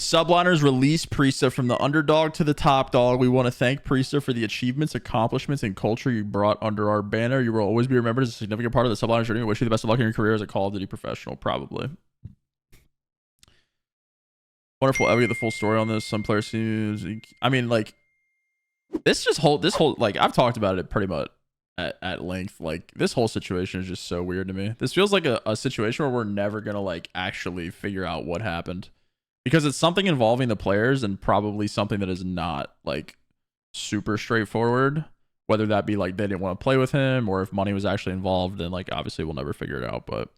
Subliners release Priestahh from the underdog to the top dog. We want to thank Priestahh for the achievements, accomplishments, and culture you brought under our banner. You will always be remembered as a significant part of the Subliners journey. We wish you the best of luck in your career as a Call of Duty professional, probably. Wonder if we'll ever get the full story on this. Some players seems, I mean, like, this whole, like, I've talked about it pretty much at length. Like, this whole situation is just so weird to me. This feels like a situation where we're never gonna, like, actually figure out what happened. Because it's something involving the players and probably something that is not, like, super straightforward. Whether that be, like, they didn't want to play with him or if money was actually involved, then, like, obviously we'll never figure it out. But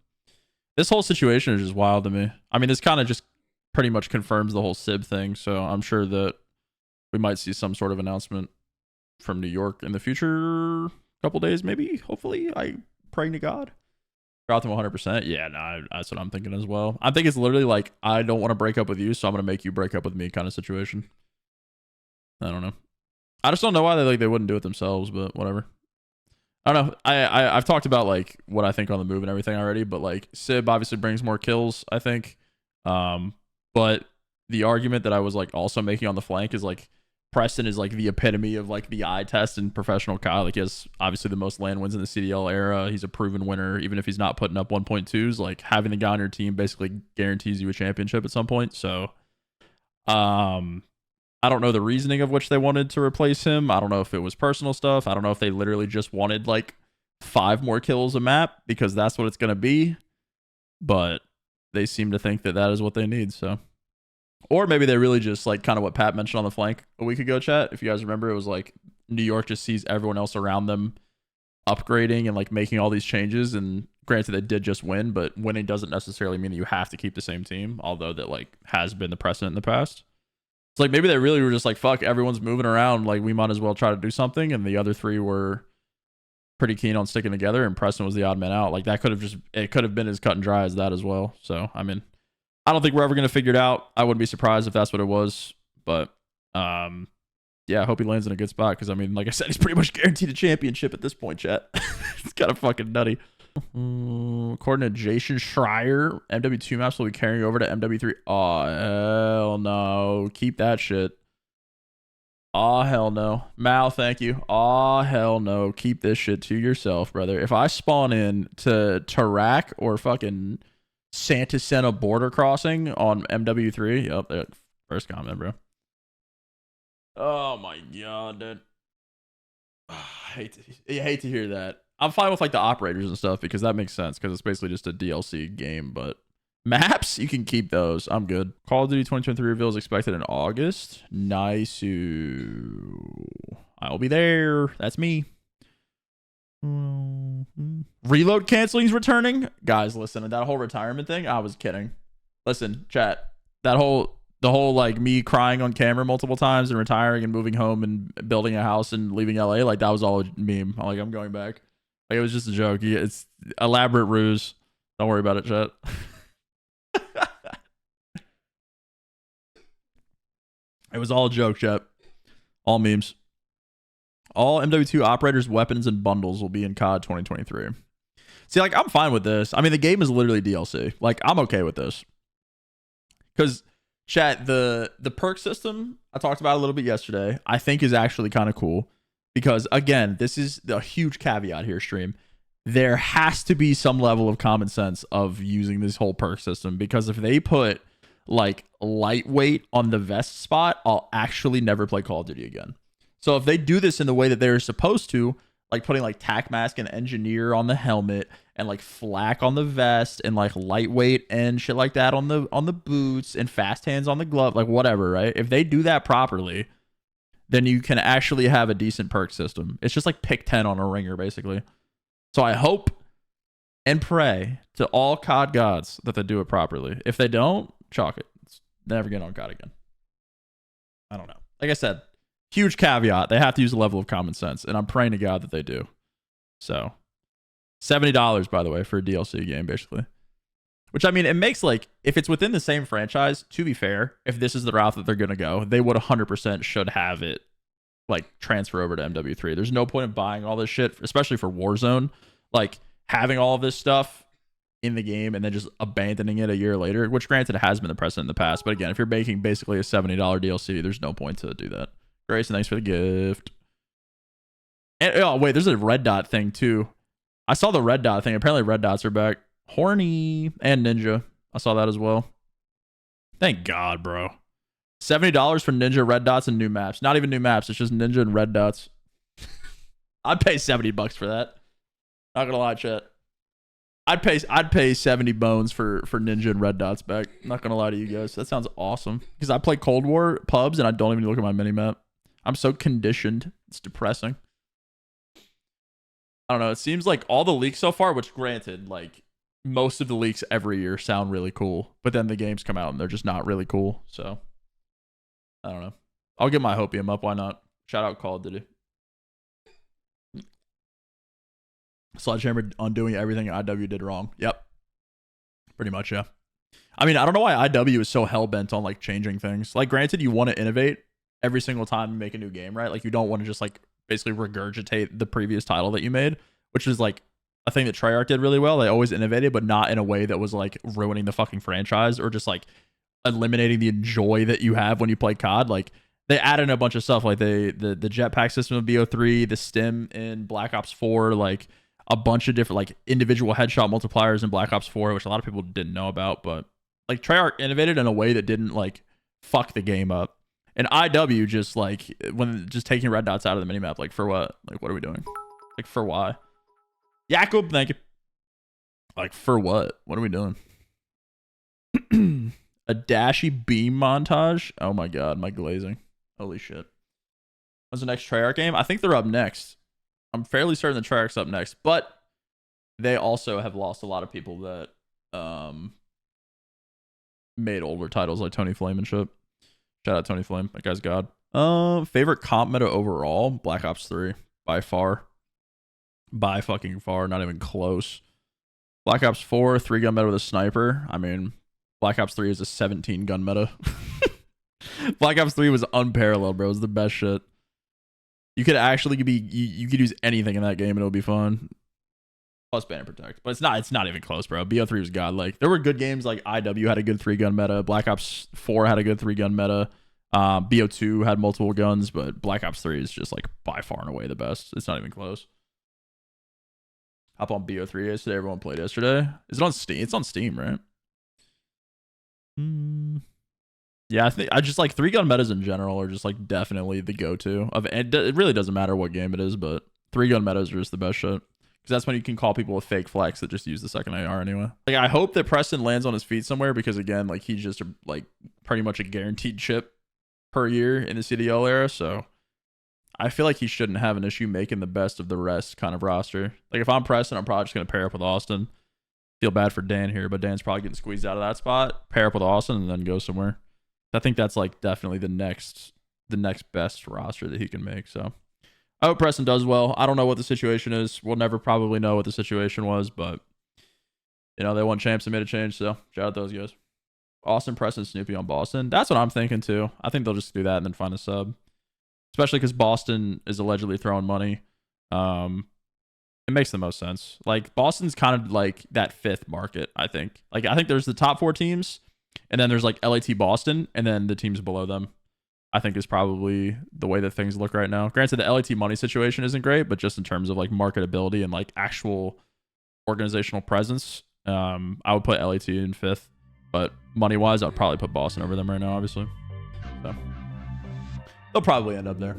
this whole situation is just wild to me. I mean, this kind of just pretty much confirms the whole SIB thing. So I'm sure that we might see some sort of announcement from New York in the future couple days, maybe. Hopefully. I pray to God. Got them 100%. Yeah, no, that's what I'm thinking as well. I think it's literally like, I don't want to break up with you, so I'm going to make you break up with me kind of situation. I don't know. I just don't know why they wouldn't do it themselves, but whatever. I don't know. I've talked about like what I think on the move and everything already, but like SIB obviously brings more kills, I think. But the argument that I was like also making on the flank is like Preston is like the epitome of like the eye test in professional COD. Like he has obviously the most LAN wins in the CDL era. He's a proven winner, even if he's not putting up 1.2s. Like having the guy on your team basically guarantees you a championship at some point. So, I don't know the reasoning of which they wanted to replace him. I don't know if it was personal stuff. I don't know if they literally just wanted like 5 more kills a map because that's what it's gonna be. But they seem to think that that is what they need. So. Or maybe they really just like kind of what Pat mentioned on the flank a week ago, chat. If you guys remember, it was like New York just sees everyone else around them upgrading and like making all these changes. And granted, they did just win, but winning doesn't necessarily mean that you have to keep the same team, although that like has been the precedent in the past. It's like maybe they really were just like, fuck, everyone's moving around. Like we might as well try to do something. And the other 3 were pretty keen on sticking together. And Preston was the odd man out. Like that it could have been as cut and dry as that as well. So, I mean, I don't think we're ever going to figure it out. I wouldn't be surprised if that's what it was. But, yeah, I hope he lands in a good spot. Because, I mean, like I said, he's pretty much guaranteed a championship at this point, chat. It's kind of fucking nutty. According to Jason Schreier, MW2 maps will be carrying over to MW3. Oh, hell no. Keep that shit. Oh, hell no. Mal, thank you. Oh, hell no. Keep this shit to yourself, brother. If I spawn in to Tarak or fucking Santa Sena border crossing on MW3. Yep, that first comment, bro. Oh my god, dude. I hate to hear that. I'm fine with like the operators and stuff because that makes sense because it's basically just a DLC game, but maps, you can keep those. I'm good. Call of Duty 2023 reveal is expected in August. Nice. I'll be there. That's me. Reload canceling's returning. Guys, listen, that whole retirement thing, I was kidding. Listen, chat, the whole like me crying on camera multiple times and retiring and moving home and building a house and leaving LA, like that was all a meme. Like I'm going back. Like it was just a joke. It's elaborate ruse. Don't worry about it, chat. It was all a joke, chat. All memes. All MW2 operators, weapons, and bundles will be in COD 2023. See, like, I'm fine with this. I mean, the game is literally DLC. Like, I'm okay with this. Because, chat, the perk system I talked about a little bit yesterday, I think is actually kind of cool. Because, again, this is a huge caveat here, stream. There has to be some level of common sense of using this whole perk system. Because if they put, like, lightweight on the vest spot, I'll actually never play Call of Duty again. So if they do this in the way that they're supposed to, like putting like tac mask and engineer on the helmet and like flak on the vest and like lightweight and shit like that on the boots and fast hands on the glove, like whatever, right? If they do that properly, then you can actually have a decent perk system. It's just like pick 10 on a ringer, basically. So I hope and pray to all COD gods that they do it properly. If they don't, chalk it. It's never get on COD again. I don't know. Like I said, huge caveat. They have to use a level of common sense, and I'm praying to God that they do. So, $70, by the way, for a DLC game, basically. Which, I mean, it makes, like, if it's within the same franchise, to be fair, if this is the route that they're going to go, they would 100% should have it, like, transfer over to MW3. There's no point in buying all this shit, especially for Warzone. Like, having all of this stuff in the game and then just abandoning it a year later, which granted has been the precedent in the past. But again, if you're making basically a $70 DLC, there's no point to do that. Grayson, thanks for the gift. And, oh, wait, there's a red dot thing too. I saw the red dot thing. Apparently red dots are back. Horny and Ninja. I saw that as well. Thank God, bro. $70 for Ninja, red dots, and new maps. Not even new maps. It's just Ninja and red dots. I'd pay $70 for that. Not gonna lie, chat. I'd pay 70 bones for Ninja and red dots back. Not gonna lie to you guys. That sounds awesome. Because I play Cold War pubs and I don't even look at my minimap. I'm so conditioned. It's depressing. I don't know. It seems like all the leaks so far, which granted, like most of the leaks every year sound really cool, but then the games come out and they're just not really cool. So I don't know. I'll get my hopium up. Why not? Shout out Call of Duty. Sledgehammer undoing everything IW did wrong. Yep. Pretty much, yeah. I mean, I don't know why IW is so hell-bent on like changing things. Like, granted, you want to innovate every single time you make a new game, right? Like, you don't want to just like basically regurgitate the previous title that you made, which is like a thing that Treyarch did really well. They always innovated, but not in a way that was like ruining the fucking franchise or just like eliminating the joy that you have when you play COD. Like, they added in a bunch of stuff, like the jetpack system of BO3, the stim in Black Ops 4, like a bunch of different like individual headshot multipliers in Black Ops 4, which a lot of people didn't know about. But like Treyarch innovated in a way that didn't like fuck the game up. And IW just like when just taking red dots out of the minimap, like for what? Like, what are we doing? Like, for why? Jakub, thank you. Like, for what? What are we doing? A dashy beam montage? Oh my god, my glazing. Holy shit. What's the next Treyarch game? I think they're up next. I'm fairly certain the Treyarch's up next, but they also have lost a lot of people that made older titles like Tony Flame and shit. Shout out Tony Flame. That guy's god. Favorite comp meta overall? Black Ops 3. By far. By fucking far. Not even close. Black Ops 4, 3-gun meta with a sniper. I mean, Black Ops 3 is a 17-gun meta. Black Ops 3 was unparalleled, bro. It was the best shit. You could actually be you could use anything in that game and it'll be fun. Plus ban and protect. But it's not even close, bro. BO3 was god. Like, there were good games, like IW had a good 3-gun meta. Black Ops 4 had a good 3-gun meta. BO2 had multiple guns, but Black Ops 3 is just like by far and away the best. It's not even close. Hop on BO3 yesterday. Everyone played yesterday. Is it on Steam? It's on Steam, right? Yeah, I just like 3-gun metas in general are just like definitely the go-to of. It really doesn't matter what game it is, but 3-gun metas are just the best shit. Because that's when you can call people a fake flex that just use the second AR anyway. Like, I hope that Preston lands on his feet somewhere because, again, like, he's just like pretty much a guaranteed chip per year in the CDL era. So I feel like he shouldn't have an issue making the best of the rest kind of roster. Like, if I'm Preston, I'm probably just going to pair up with Austin. Feel bad for Dan here, but Dan's probably getting squeezed out of that spot. Pair up with Austin and then go somewhere. I think that's like definitely the next best roster that he can make. So I hope Preston does well. I don't know what the situation is. We'll never probably know what the situation was, but you know, they won champs and made a change. So shout out those guys. Austin, Preston, Snoopy on Boston. That's what I'm thinking too. I think they'll just do that and then find a sub, especially because Boston is allegedly throwing money. It makes the most sense. Like, Boston's kind of like that fifth market, I think. Like, I think there's the top 4 teams, and then there's like LAT Boston, and then the teams below them, I think, is probably the way that things look right now. Granted, the LAT money situation isn't great, but just in terms of like marketability and like actual organizational presence, I would put LAT in 5th. But money-wise, I'd probably put Boston over them right now, obviously. So they'll probably end up there.